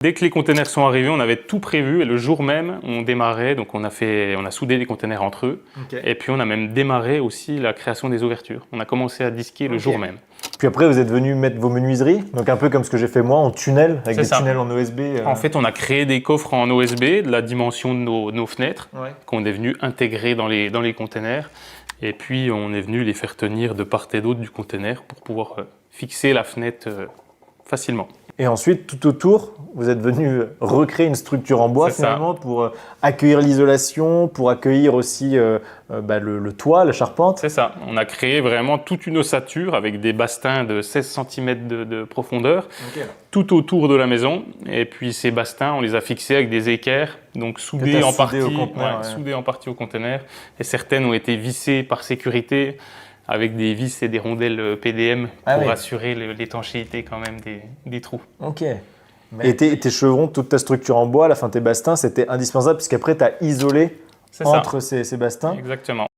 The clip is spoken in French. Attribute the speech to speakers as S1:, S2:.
S1: Dès que les containers sont arrivés, on avait tout prévu et le jour même, on démarrait. Donc on a soudé les containers entre eux.
S2: Okay.
S1: Et puis on a même démarré aussi la création des ouvertures. On a commencé à disquer le jour même.
S2: Puis après, vous êtes venu mettre vos menuiseries, donc un peu comme ce que j'ai fait moi, en tunnel, avec des tunnels en OSB.
S1: En fait, on a créé des coffres en OSB de la dimension de nos fenêtres, qu'on est venu intégrer dans les containers. Et puis on est venu les faire tenir de part et d'autre du container pour pouvoir fixer la fenêtre facilement.
S2: Et ensuite, tout autour, vous êtes venu recréer une structure en bois finalement pour accueillir l'isolation, pour accueillir aussi le toit, la charpente.
S1: C'est ça. On a créé vraiment toute une ossature avec des bastings de 16 cm de profondeur tout autour de la maison. Et puis ces bastings, on les a fixés avec des équerres, donc soudés en partie au conteneur. Et certaines ont été vissées par sécurité avec des vis et des rondelles PDM pour assurer l'étanchéité quand même des trous.
S2: Ok. Et tes chevrons, toute ta structure en bois, tes bastings, c'était indispensable puisqu'après tu as isolé entre ces bastings.
S1: Exactement.